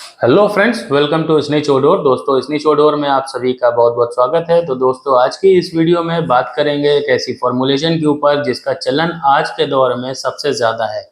Hello friends, welcome to Snatch Odour. दोस्तों, Snatch Odour में आप सभी का बहुत बहुत स्वागत है। तो दोस्तों, आज की इस वीडियो में बात करेंगे एक ऐसी फॉर्मुलेशन के ऊपर जिसका चलन आज के दौर में सबसे ज़्यादा है,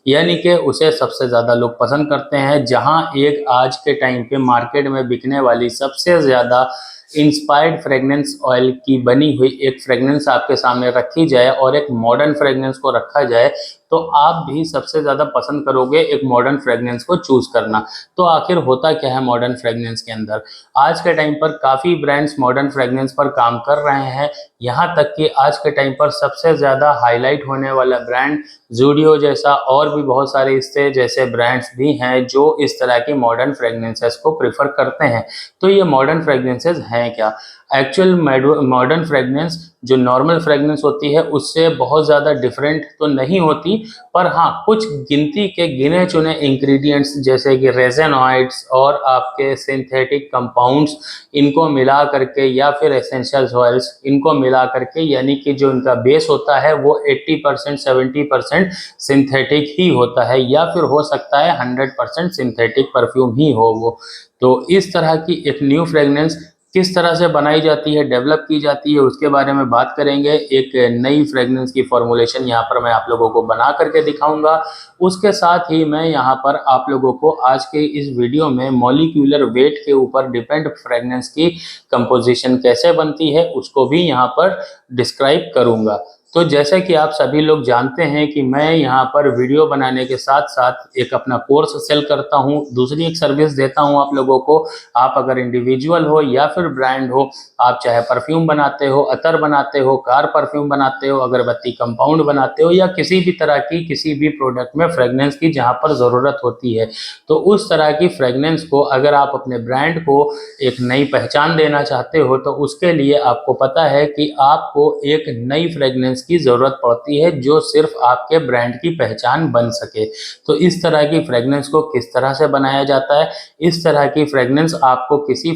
यानी कि उसे सबसे ज़्यादा लोग पसंद करते हैं। जहां एक आज के टाइम पे मार्केट में बिकने वाली सबसे ज़्यादा इंस्पायर्ड फ्रेगनेंस ऑयल की बनी हुई एक फ्रेगनेंस आपके सामने रखी जाए और एक मॉडर्न फ्रेगनेंस को रखा जाए, तो आप भी सबसे ज़्यादा पसंद करोगे एक मॉडर्न फ्रेगनेंस को चूज़ करना। तो आखिर होता क्या है मॉडर्न फ्रेगनेंस के अंदर? आज के टाइम पर काफ़ी ब्रांड्स मॉडर्न फ्रेगनेंस पर काम कर रहे हैं। यहाँ तक कि आज के टाइम पर सबसे ज़्यादा हाईलाइट होने वाला ब्रांड ज़ूडियो जैसा और भी बहुत सारे इससे जैसे ब्रांड्स भी हैं जो इस तरह की मॉडर्न फ्रेगनेंसेस को प्रेफर करते हैं। तो ये मॉडर्न फ्रेगनेंसेस हैं क्या? एक्चुअल मॉडर्न फ्रेगनेंस जो नॉर्मल फ्रेगनेंस होती है उससे बहुत ज़्यादा डिफरेंट तो नहीं होती, पर हाँ, कुछ गिनती के गिने चुने इंग्रेडिएंट्स जैसे कि रेजेनॉइड्स और आपके सिंथेटिक कंपाउंड्स, इनको मिला करके या फिर एसेंशियल ऑयल्स, इनको मिला करके, यानी कि जो इनका बेस होता है वो 80% 70% सिंथेटिक ही होता है, या फिर हो सकता है 100% सिंथेटिक परफ्यूम ही हो वो। तो इस तरह की एक न्यू फ्रेगनेंस किस तरह से बनाई जाती है, डेवलप की जाती है, उसके बारे में बात करेंगे। एक नई फ्रेगनेंस की फॉर्मुलेशन यहाँ पर मैं आप लोगों को बना करके दिखाऊंगा। उसके साथ ही मैं यहाँ पर आप लोगों को आज के इस वीडियो में मॉलिक्यूलर वेट के ऊपर डिपेंड फ्रेगनेंस की कंपोजिशन कैसे बनती है उसको भी यहाँ पर डिस्क्राइब करूँगा। तो जैसे कि आप सभी लोग जानते हैं कि मैं यहाँ पर वीडियो बनाने के साथ साथ एक अपना कोर्स सेल करता हूँ, दूसरी एक सर्विस देता हूँ आप लोगों को। आप अगर इंडिविजुअल हो या फिर ब्रांड हो, आप चाहे परफ्यूम बनाते हो, अतर बनाते हो, कार परफ्यूम बनाते हो, अगरबत्ती कंपाउंड बनाते हो, या किसी भी तरह की किसी भी प्रोडक्ट में फ्रेगनेंस की जहाँ पर ज़रूरत होती है, तो उस तरह की फ्रेगनेंस को अगर आप अपने ब्रांड को एक नई पहचान देना चाहते हो, तो उसके लिए आपको पता है कि आपको एक नई फ्रेगनेंस की ज़रूरत पड़ती है जो सिर्फ आपके ब्रांड की पहचान बन सके। तो इस तरह की फ्रेगनेंस को किस तरह से बनाया जाता है? इस तरह की फ्रेगनेंस आपको किसी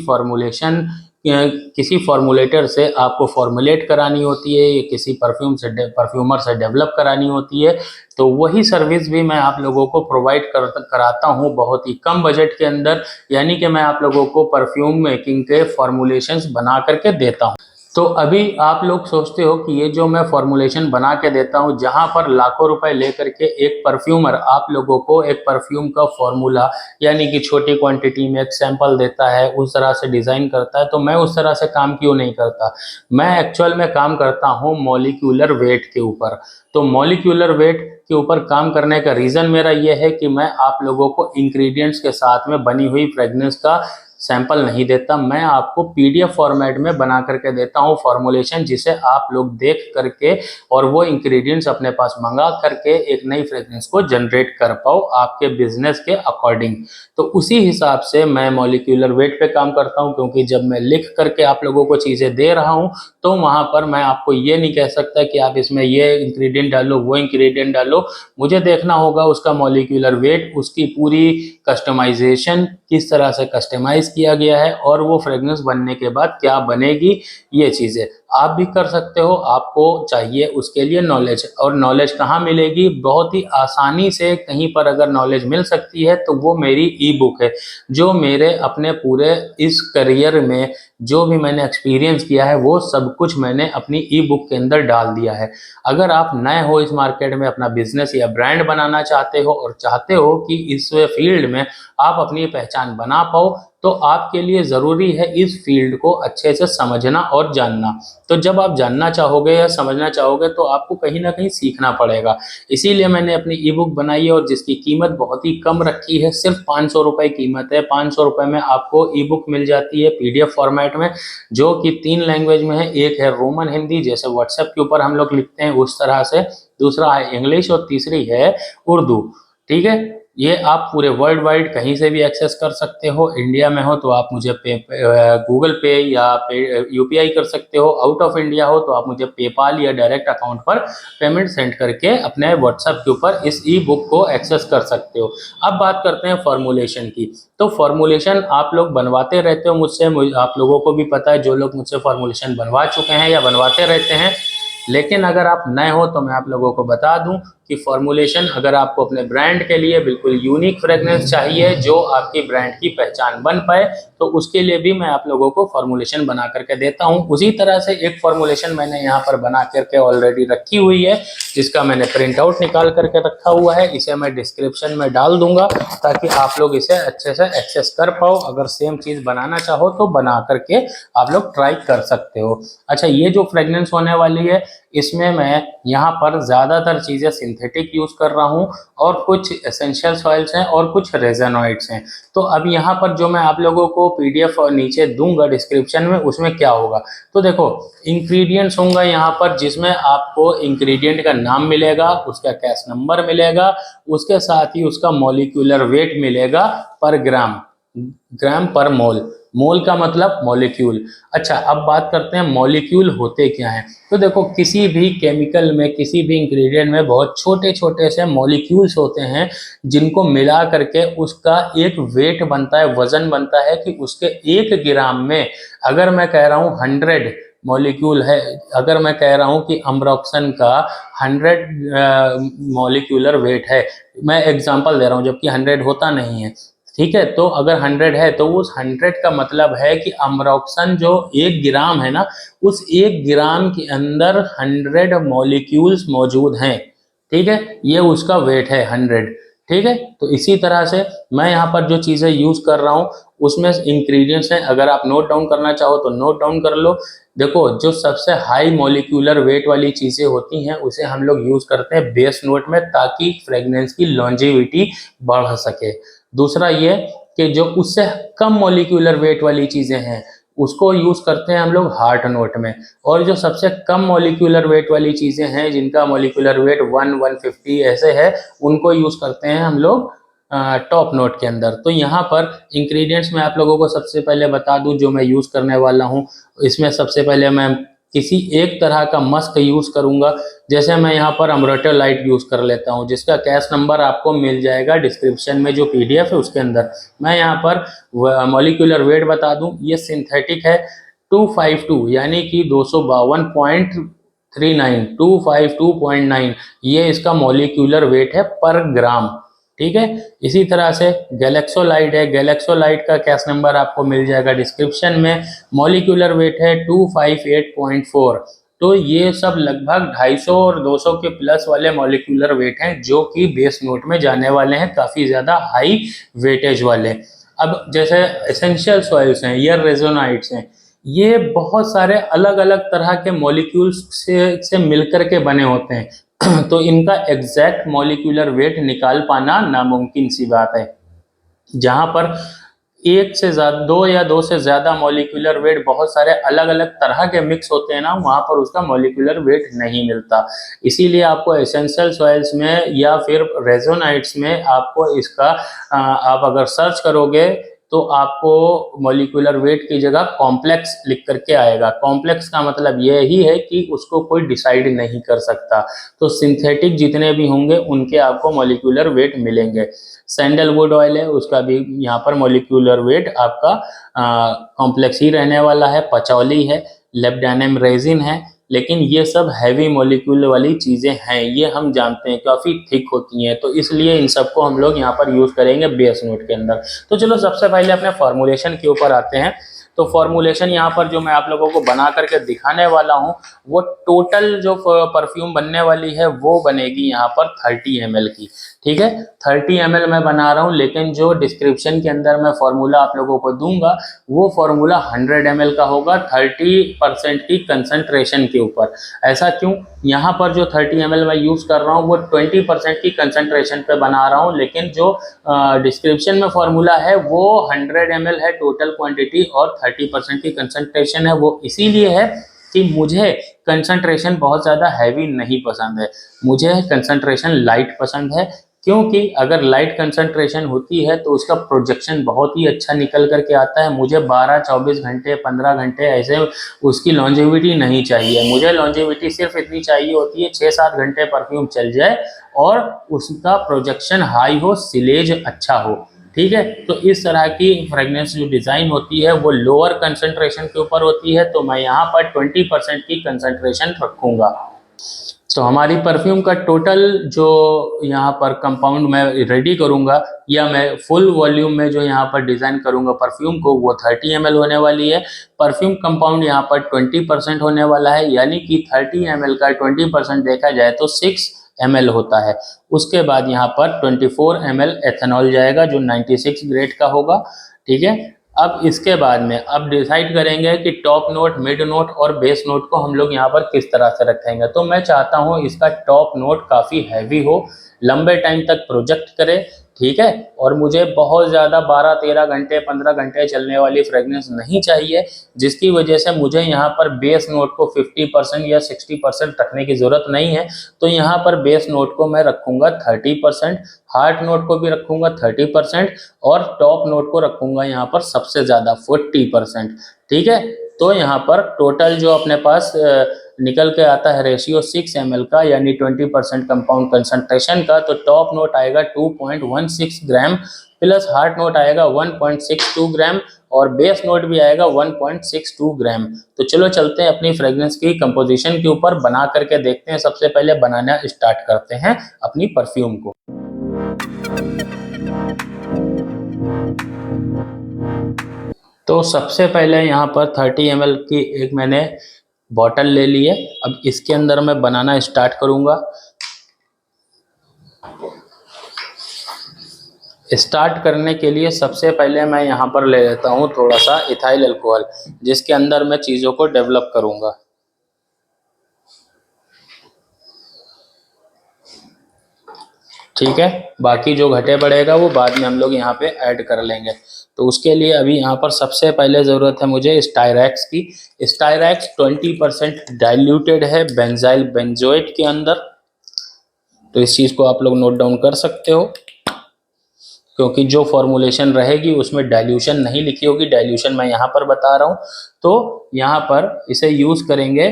फॉर्मुलेटर से आपको फॉर्मुलेट करानी होती है, या किसी परफ्यूमर से डेवलप करानी होती है। तो वही सर्विस भी मैं आप लोगों को प्रोवाइड कराता हूँ बहुत ही कम बजट के अंदर, यानी कि मैं आप लोगों को परफ्यूम मेकिंग के फॉर्मुलेशंस बना करके देता हूँ। तो अभी आप लोग सोचते हो कि ये जो मैं फॉर्मुलेशन बना के देता हूँ, जहाँ पर लाखों रुपए लेकर के एक परफ्यूमर आप लोगों को एक परफ्यूम का फॉर्मूला, यानी कि छोटी क्वांटिटी में एक सैंपल देता है, उस तरह से डिज़ाइन करता है, तो मैं उस तरह से काम क्यों नहीं करता? मैं एक्चुअल में काम करता हूँ मॉलिक्यूलर वेट के ऊपर। तो मॉलिक्यूलर वेट के ऊपर काम करने का रीज़न मेरा ये है कि मैं आप लोगों को इंग्रेडिएंट्स के साथ में बनी हुई फ्रेगनेंस का सैंपल नहीं देता, मैं आपको पीडीएफ फॉर्मेट में बना करके देता हूँ फॉर्मुलेशन, जिसे आप लोग देख करके और वो इंग्रेडिएंट्स अपने पास मंगा करके एक नई फ्रेगनेंस को जनरेट कर पाओ आपके बिजनेस के अकॉर्डिंग। तो उसी हिसाब से मैं मॉलिक्यूलर वेट पे काम करता हूँ, क्योंकि जब मैं लिख करके आप लोगों को चीज़ें दे रहा हूँ तो वहाँ पर मैं आपको ये नहीं कह सकता कि आप इसमें ये इंग्रेडिएंट डालो, वो इंग्रेडिएंट डालो। मुझे देखना होगा उसका मॉलिक्यूलर वेट, उसकी पूरी कस्टमाइजेशन किस तरह से कस्टमाइज किया गया है, और वो फ्रेगनेंस बनने के बाद क्या बनेगी, ये चीज़ें आप भी कर सकते हो। आपको चाहिए उसके लिए नॉलेज, और नॉलेज कहाँ मिलेगी? बहुत ही आसानी से कहीं पर अगर नॉलेज मिल सकती है तो वो मेरी ई बुक है, जो मेरे अपने पूरे इस करियर में जो भी मैंने एक्सपीरियंस किया है वो सब कुछ मैंने अपनी ई बुक के अंदर डाल दिया है। अगर आप नए हो इस मार्केट में, अपना बिजनेस या ब्रांड बनाना चाहते हो और चाहते हो कि इस फील्ड में आप अपनी पहचान बना पाओ, तो आपके लिए ज़रूरी है इस फील्ड को अच्छे से समझना और जानना। तो जब आप जानना चाहोगे या समझना चाहोगे तो आपको कहीं ना कहीं सीखना पड़ेगा। इसीलिए मैंने अपनी ई बुक बनाई है, और जिसकी कीमत बहुत ही कम रखी है, सिर्फ 500 रुपये कीमत है। 500 रुपये में आपको ई बुक मिल जाती है पीडीएफ फॉर्मेट में, जो कि 3 लैंग्वेज में है। एक है रोमन हिंदी, जैसे व्हाट्सएप के ऊपर हम लोग लिखते हैं उस तरह से, दूसरा है इंग्लिश, और तीसरी है उर्दू। ठीक है, ये आप पूरे वर्ल्ड वाइड कहीं से भी एक्सेस कर सकते हो। इंडिया में हो तो आप मुझे गूगल पे या यूपीआई कर सकते हो। आउट ऑफ इंडिया हो तो आप मुझे पेपाल या डायरेक्ट अकाउंट पर पेमेंट सेंड करके अपने व्हाट्सएप के ऊपर इस ई बुक को एक्सेस कर सकते हो। अब बात करते हैं फॉर्मुलेशन की। तो फॉर्मुलेशन आप लोग बनवाते रहते हो मुझसे, आप लोगों को भी पता है, जो लोग मुझसे फॉर्मुलेशन बनवा चुके हैं या बनवाते रहते हैं। लेकिन अगर आप नए हो तो मैं आप लोगों को बता दूं कि फॉर्मुलेशन अगर आपको अपने ब्रांड के लिए बिल्कुल यूनिक फ्रेगनेंस चाहिए जो आपकी ब्रांड की पहचान बन पाए, तो उसके लिए भी मैं आप लोगों को फॉर्मुलेशन बना करके देता हूं। उसी तरह से एक फॉर्मुलेशन मैंने यहाँ पर बना करके ऑलरेडी रखी हुई है, जिसका मैंने प्रिंट आउट निकाल करके रखा हुआ है। इसे मैं डिस्क्रिप्शन में डाल दूंगा ताकि आप लोग इसे अच्छे से एक्सेस कर पाओ। अगर सेम चीज़ बनाना चाहो तो बना करके आप लोग ट्राई कर सकते हो। अच्छा, ये जो फ्रेगनेंस होने वाली है इसमें मैं यहाँ पर ज़्यादातर चीज़ें सिंथेटिक यूज़ कर रहा हूँ और कुछ एसेंशियल ऑयल्स हैं और कुछ रेजोनॉइड्स हैं। तो अब यहाँ पर जो मैं आप लोगों को पीडीएफ नीचे दूंगा डिस्क्रिप्शन में, उसमें क्या होगा तो देखो इंग्रेडिएंट्स होंगे यहाँ पर, जिसमें आपको इंग्रेडिएंट का नाम मिलेगा, उसका कैश नंबर मिलेगा, उसके साथ ही उसका मॉलिक्यूलर वेट मिलेगा पर ग्राम, ग्राम पर मोल। मोल का मतलब मॉलिक्यूल। अच्छा, अब बात करते हैं मॉलिक्यूल होते क्या हैं। तो देखो किसी भी केमिकल में, किसी भी इंग्रेडिएंट में बहुत छोटे छोटे से मॉलिक्यूल्स होते हैं जिनको मिला करके उसका एक वेट बनता है, वजन बनता है कि उसके 1 ग्राम में अगर मैं कह रहा हूँ 100 मॉलिक्यूल है, अगर मैं कह रहा हूँ कि अम्ब्रोक्सन का 100 मॉलिक्यूलर वेट है, मैं एग्जांपल दे रहा हूँ जबकि 100 होता नहीं है, ठीक है। तो अगर 100 है तो उस 100 का मतलब है कि अम्ब्रोक्सन जो 1 ग्राम है ना, उस 1 ग्राम के अंदर 100 मॉलिक्यूल्स मौजूद हैं, ठीक है। ये उसका वेट है 100, ठीक है। तो इसी तरह से मैं यहाँ पर जो चीज़ें यूज़ कर रहा हूँ उसमें इंग्रेडिएंट्स हैं, अगर आप नोट डाउन करना चाहो तो नोट डाउन कर लो। देखो जो सबसे हाई मॉलिक्यूलर वेट वाली चीज़ें होती हैं उसे हम लोग यूज़ करते हैं बेस नोट में, ताकि फ्रेगनेंस की लॉन्जेविटी बढ़ सके। दूसरा ये कि जो उससे कम मॉलिक्यूलर वेट वाली चीज़ें हैं उसको यूज़ करते हैं हम लोग हार्ट नोट में, और जो सबसे कम मॉलिक्यूलर वेट वाली चीज़ें हैं जिनका मॉलिक्यूलर वेट 150 ऐसे है, उनको यूज़ करते हैं हम लोग टॉप नोट के अंदर। तो यहाँ पर इंग्रेडिएंट्स मैं आप लोगों को सबसे पहले बता दूं जो मैं यूज़ करने वाला हूँ। इसमें सबसे पहले मैं किसी एक तरह का मस्क यूज़ करूँगा, जैसे मैं यहाँ पर अमरोटोलाइट यूज़ कर लेता हूँ, जिसका कैश नंबर आपको मिल जाएगा डिस्क्रिप्शन में, जो पीडीएफ है उसके अंदर। मैं यहाँ पर मॉलिक्यूलर वेट बता दूँ, ये सिंथेटिक है 252 यानी कि 252.39, 252.9 ये इसका मॉलिक्यूलर वेट है पर ग्राम, ठीक है। इसी तरह से गैलेक्सोलाइड है, गैलेक्सोलाइड का कैश नंबर आपको मिल जाएगा डिस्क्रिप्शन में, मॉलिक्यूलर वेट है 258.4। तो ये सब लगभग 250 और 200 के प्लस वाले मॉलिक्यूलर वेट हैं जो कि बेस नोट में जाने वाले हैं, काफ़ी ज़्यादा हाई वेटेज वाले। अब जैसे एसेंशियल सॉइल्स हैं या रेजोनाइड्स हैं, ये बहुत सारे अलग अलग तरह के मॉलिक्यूल्स से मिलकर के बने होते हैं तो इनका एग्जैक्ट मॉलिक्यूलर वेट निकाल पाना नामुमकिन सी बात है। जहां पर एक से ज़्यादा, दो या दो से ज़्यादा मॉलिक्यूलर वेट बहुत सारे अलग अलग तरह के मिक्स होते हैं ना, वहाँ पर उसका मॉलिक्यूलर वेट नहीं मिलता। इसीलिए आपको एसेंशियल सॉइल्स में या फिर रेजोनाइड्स में आपको इसका आप अगर सर्च करोगे तो आपको मॉलिक्यूलर वेट की जगह कॉम्प्लेक्स लिख करके आएगा। कॉम्प्लेक्स का मतलब ये ही है कि उसको कोई डिसाइड नहीं कर सकता। तो सिंथेटिक जितने भी होंगे उनके आपको मॉलिक्यूलर वेट मिलेंगे। सैंडलवुड ऑयल है, उसका भी यहाँ पर मॉलिक्यूलर वेट आपका कॉम्प्लेक्स ही रहने वाला है। पचौली है, लेब्डानम रेजिन है, लेकिन ये सब हैवी मॉलिक्यूल वाली चीज़ें हैं, ये हम जानते हैं काफ़ी थिक होती हैं, तो इसलिए इन सबको हम लोग यहाँ पर यूज़ करेंगे बेस नोट के अंदर। तो चलो सबसे पहले अपने फॉर्मुलेशन के ऊपर आते हैं। तो फॉर्मुलेशन यहाँ पर जो मैं आप लोगों को बना करके दिखाने वाला हूँ, वो टोटल जो परफ्यूम बनने वाली है वो बनेगी यहाँ पर 30 ml की, ठीक है। 30 ml मैं बना रहा हूँ, लेकिन जो डिस्क्रिप्शन के अंदर मैं फॉर्मूला आप लोगों को दूंगा वो फॉर्मूला 100 ml का होगा 30% की कंसंट्रेशन के ऊपर। ऐसा क्यों? यहाँ पर जो 30 ml मैं यूज़ कर रहा हूँ वो 20% की कंसंट्रेशन पे बना रहा हूँ, लेकिन जो डिस्क्रिप्शन में फॉर्मूला है वो 100 ml है टोटल क्वांटिटी और 30% की कंसंट्रेशन है। वो इसीलिए है कि मुझे कंसंट्रेशन बहुत ज़्यादा हैवी नहीं पसंद है, मुझे कंसंट्रेशन लाइट पसंद है। क्योंकि अगर लाइट कंसंट्रेशन होती है तो उसका प्रोजेक्शन बहुत ही अच्छा निकल करके आता है। मुझे 12-24 घंटे 15 घंटे ऐसे उसकी लॉन्जेविटी नहीं चाहिए, मुझे लॉन्जेविटी सिर्फ इतनी चाहिए होती है 6-7 घंटे परफ्यूम चल जाए और उसका प्रोजेक्शन हाई हो, सिलेज अच्छा हो, ठीक है। तो इस तरह की फ्रेगनेंस जो डिज़ाइन होती है वो लोअर कंसंट्रेशन के ऊपर होती है, तो मैं यहाँ पर 20% की कंसंट्रेशन रखूँगा। तो हमारी परफ्यूम का टोटल जो यहाँ पर कंपाउंड मैं रेडी करूँगा या मैं फुल वॉल्यूम में जो यहाँ पर डिज़ाइन करूँगा परफ्यूम को, वो 30 ml होने वाली है। परफ्यूम कंपाउंड यहाँ पर 20% होने वाला है, यानी कि 30 ml का 20% देखा जाए तो 6 ml होता है। उसके बाद यहाँ पर 24 ml एथेनॉल जाएगा जो 96 ग्रेड का होगा, ठीक है। अब इसके बाद में अब डिसाइड करेंगे कि टॉप नोट, मिड नोट और बेस नोट को हम लोग यहाँ पर किस तरह से रखेंगे। तो मैं चाहता हूँ इसका टॉप नोट काफ़ी हैवी हो, लंबे टाइम तक प्रोजेक्ट करे, ठीक है। और मुझे बहुत ज़्यादा 12-13 घंटे 15 घंटे चलने वाली फ्रेगनेंस नहीं चाहिए, जिसकी वजह से मुझे यहाँ पर बेस नोट को 50% या 60% रखने की ज़रूरत नहीं है। तो यहाँ पर बेस नोट को मैं रखूँगा 30%, हार्ट नोट को भी रखूँगा 30% और टॉप नोट को रखूँगा यहाँ पर सबसे ज़्यादा 40%, ठीक है। तो यहाँ पर टोटल जो अपने पास निकल के आता है रेशियो 6 ml का, यानी 20% कंपाउंड कंसंट्रेशन का। तो टॉप नोट आएगा 2.16 ग्राम प्लस हार्ट नोट आएगा 1.62 ग्राम और बेस नोट भी आएगा 1.62 ग्राम। तो चलो चलते हैं अपनी फ्रेग्रेंस की कंपोजिशन के ऊपर, बना करके देखते हैं। सबसे पहले बनाना स्टार्ट करते हैं अपनी परफ्यूम को। तो सबसे पहले यहाँ पर 30 ml की एक मैंने बॉटल ले ली है। अब इसके अंदर मैं बनाना स्टार्ट करूँगा। स्टार्ट करने के लिए सबसे पहले मैं यहाँ पर ले लेता हूँ थोड़ा सा इथाइल अल्कोहल, जिसके अंदर मैं चीज़ों को डेवलप करूँगा। ठीक है, बाकी जो घटे बढ़ेगा वो बाद में हम लोग यहाँ पे ऐड कर लेंगे। तो उसके लिए अभी यहाँ पर सबसे पहले ज़रूरत है मुझे स्टायरैक्स की। स्टायरैक्स 20% डाइल्यूटेड है बेंजाइल बेंजोएट के अंदर। तो इस चीज़ को आप लोग नोट डाउन कर सकते हो, क्योंकि जो फॉर्मुलेशन रहेगी उसमें डाइल्यूशन नहीं लिखी होगी, डाइल्यूशन मैं यहाँ पर बता रहा हूँ। तो यहाँ पर इसे यूज़ करेंगे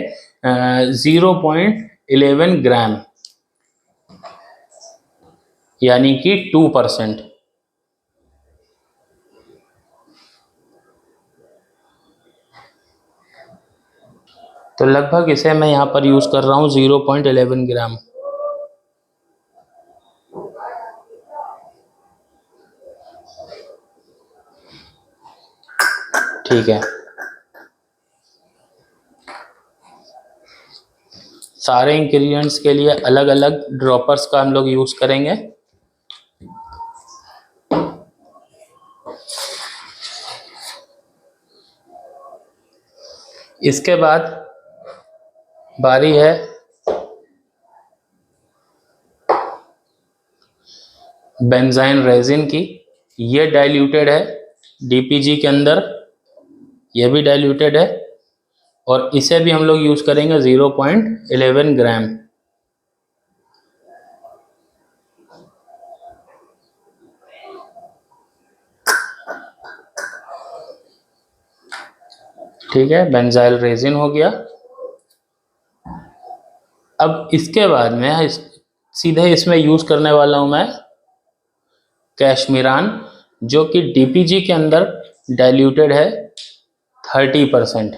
0.11 ग्राम, यानी कि 2%। तो लगभग इसे मैं यहाँ पर यूज़ कर रहा हूँ 0.11 ग्राम। ठीक है, सारे इंग्रेडिएंट्स के लिए अलग अलग ड्रॉपर्स का हम लोग यूज़ करेंगे। इसके बाद बारी है बेंजाइन रेजिन की। ये डाइल्यूटेड है डीपीजी के अंदर, ये भी डाइल्यूटेड है और इसे भी हम लोग यूज़ करेंगे 0.11 ग्राम। ठीक है, बेंजाइल रेजिन हो गया। अब इसके बाद में सीधे इसमें यूज़ करने वाला हूँ मैं कैशमीरान, जो कि डीपीजी के अंदर डाइल्यूटेड है 30%।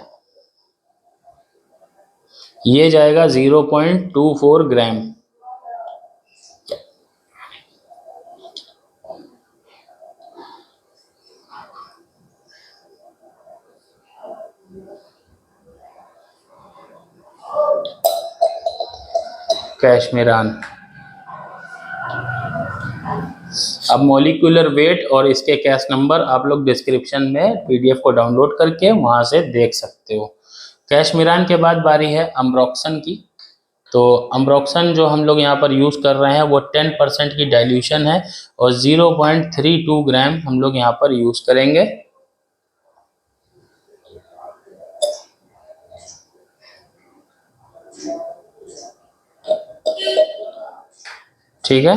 ये जाएगा 0.24 ग्राम। कैशमीरान। अब मॉलिक्यूलर वेट और इसके कैश नंबर आप लोग डिस्क्रिप्शन में पीडीएफ को डाउनलोड करके वहां से देख सकते हो। कैशमीरान के बाद बारी है अम्ब्रोक्सन की। तो अम्ब्रोक्सन जो हम लोग यहाँ पर यूज़ कर रहे हैं वो 10% की डाइल्यूशन है और 0.32 ग्राम हम लोग यहाँ पर यूज़ करेंगे। ठीक है,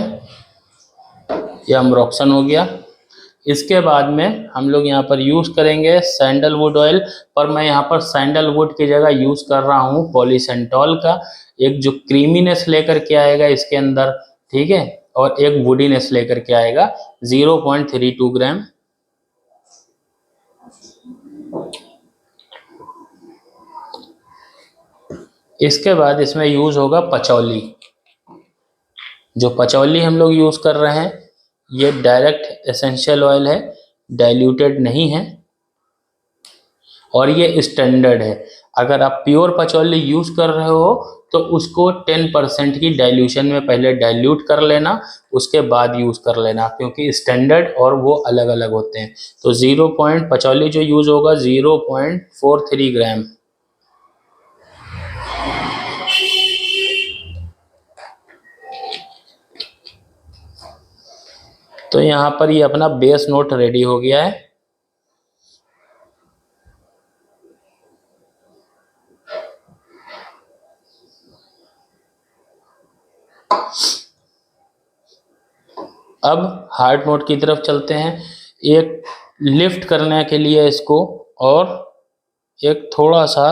ये अम्ब्रोक्सन हो गया। इसके बाद में हम लोग यहाँ पर यूज़ करेंगे सैंडलवुड ऑयल, पर मैं यहाँ पर सैंडलवुड की जगह यूज़ कर रहा हूँ पॉलीसेंटॉल का, एक जो क्रीमीनेस लेकर के आएगा इसके अंदर, ठीक है, और एक वुडीनेस लेकर के आएगा 0.32 ग्राम। इसके बाद इसमें यूज होगा पचौली। जो पचौली हम लोग यूज कर रहे हैं ये डायरेक्ट एसेंशियल ऑयल है, डाइल्यूटेड नहीं है और ये स्टैंडर्ड है। अगर आप प्योर पचौली यूज कर रहे हो तो उसको 10% की डाइल्यूशन में पहले डाइल्यूट कर लेना, उसके बाद यूज कर लेना, क्योंकि स्टैंडर्ड और वो अलग अलग होते हैं। तो 0. पचौली जो यूज होगा 0.43 ग्राम। तो यहाँ पर ये अपना बेस नोट रेडी हो गया है। अब हार्ड नोट की तरफ चलते हैं। एक लिफ्ट करने के लिए इसको और एक थोड़ा सा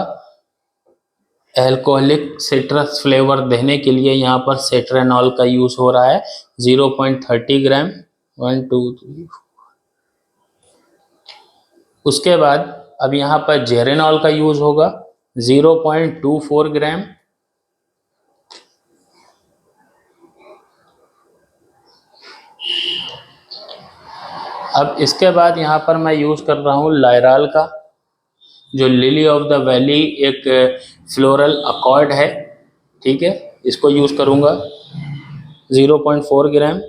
एल्कोहलिक सिट्रस फ्लेवर देने के लिए यहाँ पर सेट्रेनॉल का यूज हो रहा है 0.30 ग्राम। 1 2 3। उसके बाद अब यहाँ पर जेरेनॉल का यूज होगा 0.24 ग्राम। अब इसके बाद यहाँ पर मैं यूज कर रहा हूँ लायराल का, जो लिली ऑफ द वैली एक फ्लोरल अकॉर्ड है, ठीक है, इसको यूज करूँगा 0.4 ग्राम।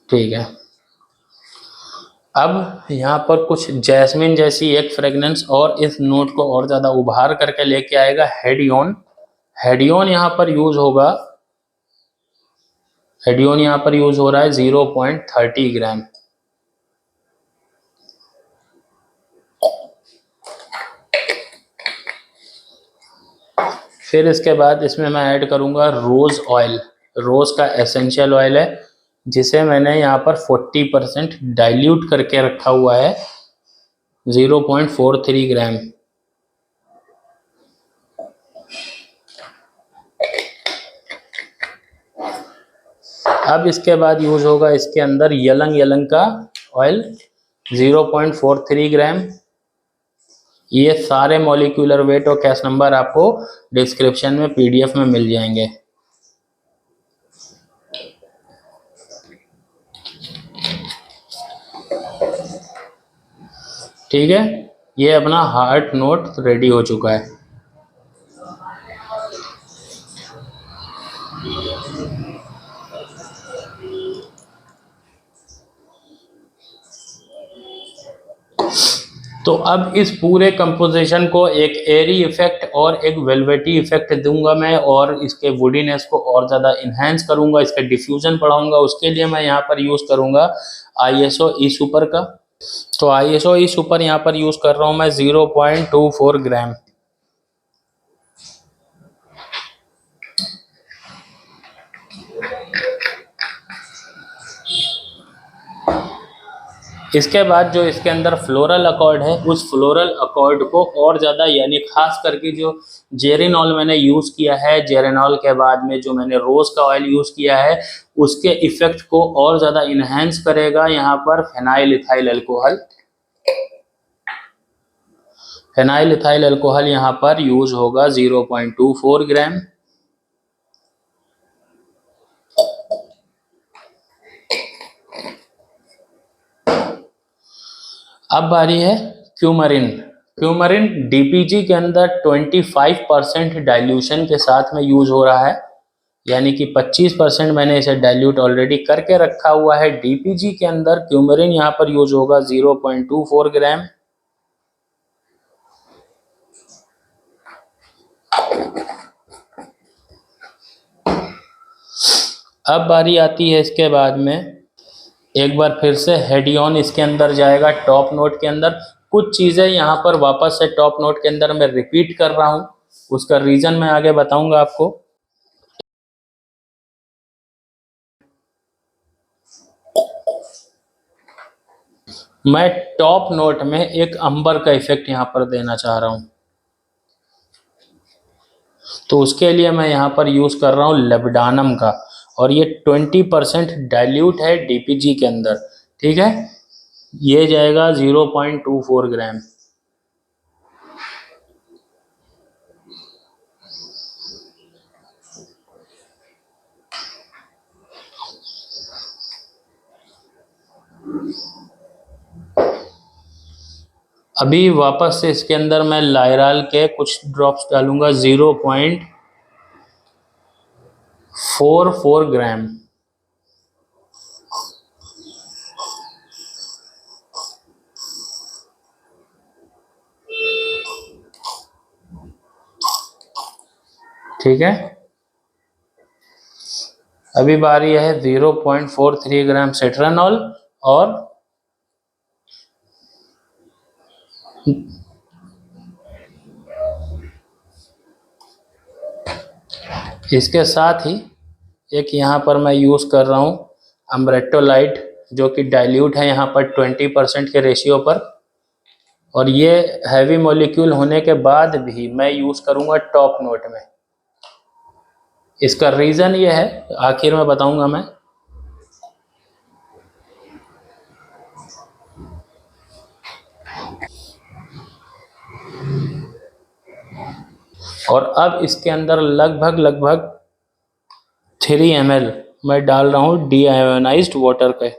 ठीक है। अब यहाँ पर कुछ जैस्मिन जैसी एक फ्रेगनेंस और इस नोट को और ज़्यादा उभार करके लेके आएगा हेडियोन। हेडियोन यहाँ पर यूज होगा, हेडियोन यहाँ पर यूज हो रहा है 0.30 ग्राम। फिर इसके बाद इसमें मैं ऐड करूँगा रोज़ ऑयल। रोज़ का एसेंशियल ऑयल है जिसे मैंने यहाँ पर 40% डाइल्यूट करके रखा हुआ है 0.43 ग्राम। अब इसके बाद यूज होगा इसके अंदर यलंग यलंग का ऑयल 0.43 ग्राम। ये सारे मॉलिक्यूलर वेट और कैश नंबर आपको डिस्क्रिप्शन में PDF में मिल जाएंगे। ठीक है, ये अपना हार्ट नोट रेडी हो चुका है। तो अब इस पूरे कंपोजिशन को एक एरी इफेक्ट और एक वेलवेटी इफेक्ट दूंगा मैं, और इसके वुडीनेस को और ज़्यादा इन्हेंस करूंगा, इसका डिफ्यूजन बढ़ाऊंगा। उसके लिए मैं यहाँ पर यूज़ करूंगा ISO ई सुपर का। तो ISO ई सुपर यहाँ पर यूज़ कर रहा हूँ मैं 0.24 ग्राम। इसके बाद जो इसके अंदर फ्लोरल अकॉर्ड है, उस फ्लोरल अकॉर्ड को और ज़्यादा, यानी खास करके जो जेरेनॉल मैंने यूज़ किया है, जेरेनॉल के बाद में जो मैंने रोज़ का ऑयल यूज़ किया है, उसके इफेक्ट को और ज़्यादा इन्हेंस करेगा यहाँ पर phenyl ethyl alcohol. Phenyl ethyl alcohol यहाँ पर यूज होगा 0.24 ग्राम। अब बारी है क्यूमरिन। क्यूमरिन DPG के अंदर 25% डाइल्यूशन के साथ में यूज हो रहा है, यानी कि 25% मैंने इसे डाइल्यूट ऑलरेडी करके रखा हुआ है। DPG के अंदर क्यूमरिन यहाँ पर यूज होगा 0.24 ग्राम। अब बारी आती है इसके बाद में, एक बार फिर से हेडियोन इसके अंदर जाएगा टॉप नोट के अंदर। कुछ चीज़ें यहाँ पर वापस से टॉप नोट के अंदर मैं रिपीट कर रहा हूँ, उसका रीज़न मैं आगे बताऊंगा आपको। मैं टॉप नोट में एक अंबर का इफेक्ट यहाँ पर देना चाह रहा हूँ, तो उसके लिए मैं यहाँ पर यूज़ कर रहा हूँ लेबडानम का। और ये 20% डाइल्यूट है DPG के अंदर, ठीक है। ये जाएगा 0.24 ग्राम। अभी वापस से इसके अंदर मैं लायराल के कुछ ड्रॉप्स डालूंगा, 0.44 ग्राम। ठीक है, अभी बारी है 0.43 ग्राम सेट्रानॉल, और इसके साथ ही एक यहाँ पर मैं यूज़ कर रहा हूँ अम्ब्रेक्टोलाइट, जो कि डाइल्यूट है यहाँ पर 20% के रेशियो पर। और ये हैवी मॉलिक्यूल होने के बाद भी मैं यूज़ करूँगा टॉप नोट में। इसका रीज़न ये है, आखिर में बताऊँगा मैं। और अब इसके अंदर लगभग 3 ml मैं डाल रहा हूँ डीआयोनाइज्ड वाटर के।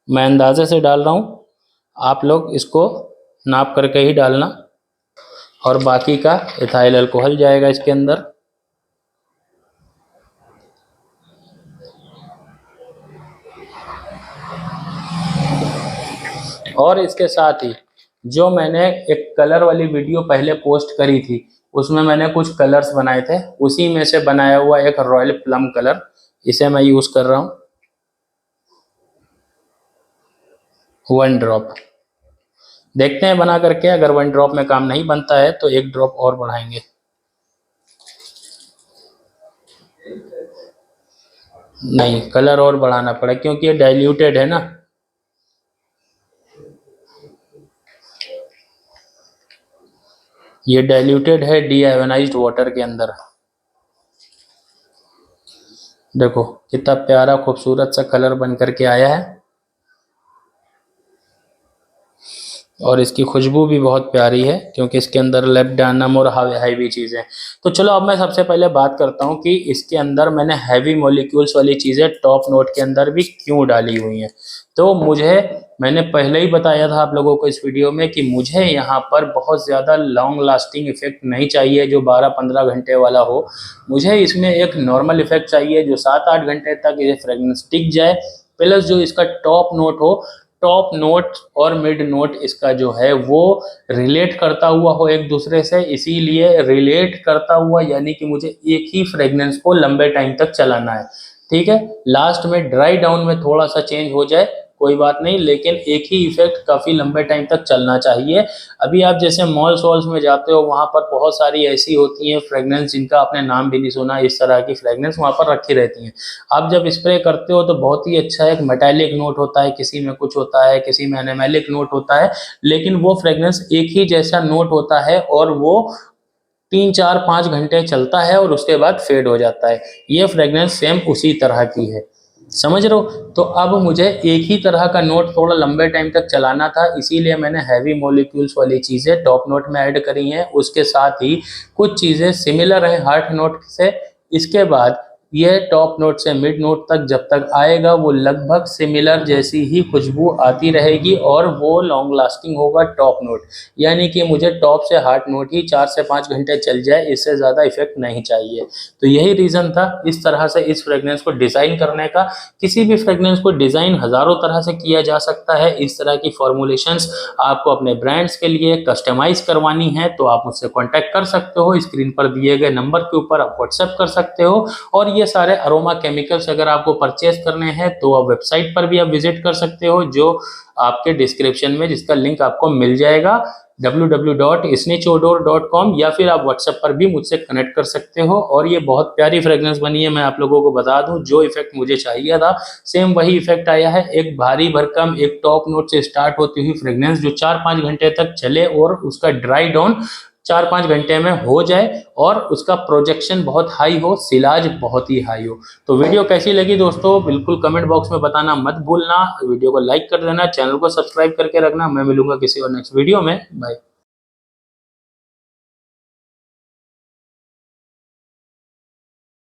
मैं अंदाजे से डाल रहा हूँ, आप लोग इसको नाप करके ही डालना। और बाकी का इथाइल अल्कोहल जाएगा इसके अंदर। और इसके साथ ही जो मैंने एक कलर वाली वीडियो पहले पोस्ट करी थी, उसमें मैंने कुछ कलर्स बनाए थे, उसी में से बनाया हुआ एक रॉयल प्लम कलर, इसे मैं यूज़ कर रहा हूँ 1 ड्रॉप। देखते हैं बना करके, अगर 1 ड्रॉप में काम नहीं बनता है तो 1 ड्रॉप और बढ़ाएंगे। नहीं, कलर और बढ़ाना पड़ा क्योंकि ये डाइल्यूटेड है ना। ये डाइल्यूटेड है डीआयोनाइज्ड वाटर के अंदर। देखो कितना प्यारा खूबसूरत सा कलर बन करके आया है, और इसकी खुशबू भी बहुत प्यारी है क्योंकि इसके अंदर लेब्डानम और हैवी चीज़ें। तो चलो अब मैं सबसे पहले बात करता हूँ कि इसके अंदर मैंने हैवी मॉलिक्यूल्स वाली चीज़ें टॉप नोट के अंदर भी क्यों डाली हुई हैं। तो मैंने पहले ही बताया था आप लोगों को इस वीडियो में कि मुझे यहाँ पर बहुत ज़्यादा लॉन्ग लास्टिंग इफेक्ट नहीं चाहिए जो 12-15 घंटे वाला हो। मुझे इसमें एक नॉर्मल इफेक्ट चाहिए जो 7-8 घंटे तक ये फ्रेगनेंस टिक जाए, प्लस जो इसका टॉप नोट हो, टॉप नोट और मिड नोट इसका जो है वो रिलेट करता हुआ हो एक दूसरे से। इसीलिए रिलेट करता हुआ यानी कि मुझे एक ही फ्रेगनेंस को लंबे टाइम तक चलाना है, ठीक है। लास्ट में ड्राई डाउन में थोड़ा सा चेंज हो जाए कोई बात नहीं, लेकिन एक ही इफेक्ट काफ़ी लंबे टाइम तक चलना चाहिए। अभी आप जैसे मॉल्स वॉल्स में जाते हो, वहाँ पर बहुत सारी ऐसी होती हैं फ्रेगनेंस जिनका आपने नाम भी नहीं सुना, इस तरह की फ्रेगनेंस वहाँ पर रखी रहती हैं। आप जब स्प्रे करते हो तो बहुत ही अच्छा एक मेटालिक नोट होता है, किसी में कुछ होता है, किसी में एनिमेलिक नोट होता है, लेकिन वो फ्रेगनेंस एक ही जैसा नोट होता है और वो 3-4-5 घंटे चलता है और उसके बाद फेड हो जाता है। ये फ्रेगनेंस सेम उसी तरह की है, समझ रहे हो। तो अब मुझे एक ही तरह का नोट थोड़ा लंबे टाइम तक चलाना था, इसीलिए मैंने हैवी मॉलिक्यूल्स वाली चीज़ें टॉप नोट में ऐड करी हैं। उसके साथ ही कुछ चीज़ें सिमिलर हैं हार्ट नोट से। इसके बाद ये टॉप नोट से मिड नोट तक जब तक आएगा वो लगभग सिमिलर जैसी ही खुशबू आती रहेगी और वो लॉन्ग लास्टिंग होगा टॉप नोट। यानी कि मुझे टॉप से हार्ट नोट ही 4 से 5 घंटे चल जाए, इससे ज़्यादा इफेक्ट नहीं चाहिए। तो यही रीज़न था इस तरह से इस फ्रेगनेंस को डिज़ाइन करने का। किसी भी फ्रेगनेंस को डिज़ाइन हज़ारों तरह से किया जा सकता है। इस तरह की फॉर्मुलेशंस आपको अपने ब्रांड्स के लिए कस्टमाइज़ करवानी है तो आप मुझसे कॉन्टैक्ट कर सकते हो। स्क्रीन पर दिए गए नंबर के ऊपर आप व्हाट्सएप कर सकते हो। और ये सारे अरोमा केमिकल्स अगर आपको परचेज करने हैं तो आप वेबसाइट पर भी आप विजिट कर सकते हो, जो आपके डिस्क्रिप्शन में जिसका लिंक आपको मिल जाएगा www.snitchodor.com, या फिर आप व्हाट्सएप पर भी मुझसे कनेक्ट कर सकते हो। और ये बहुत प्यारी फ्रेगनेंस बनी है, मैं आप लोगों को बता दूं जो इफेक्ट मुझे चाहिए था सेम वही इफेक्ट आया है। एक भारी भरकम एक टॉप नोट से स्टार्ट होती हुई फ्रेगनेंस जो 4-5 घंटे तक चले और उसका ड्राई डाउन 4-5 घंटे में हो जाए और उसका प्रोजेक्शन बहुत हाई हो, सिलाज बहुत ही हाई हो। तो वीडियो कैसी लगी दोस्तों बिल्कुल कमेंट बॉक्स में बताना मत भूलना, वीडियो को लाइक कर देना, चैनल को सब्सक्राइब करके रखना। मैं मिलूंगा किसी और नेक्स्ट वीडियो में, बाय।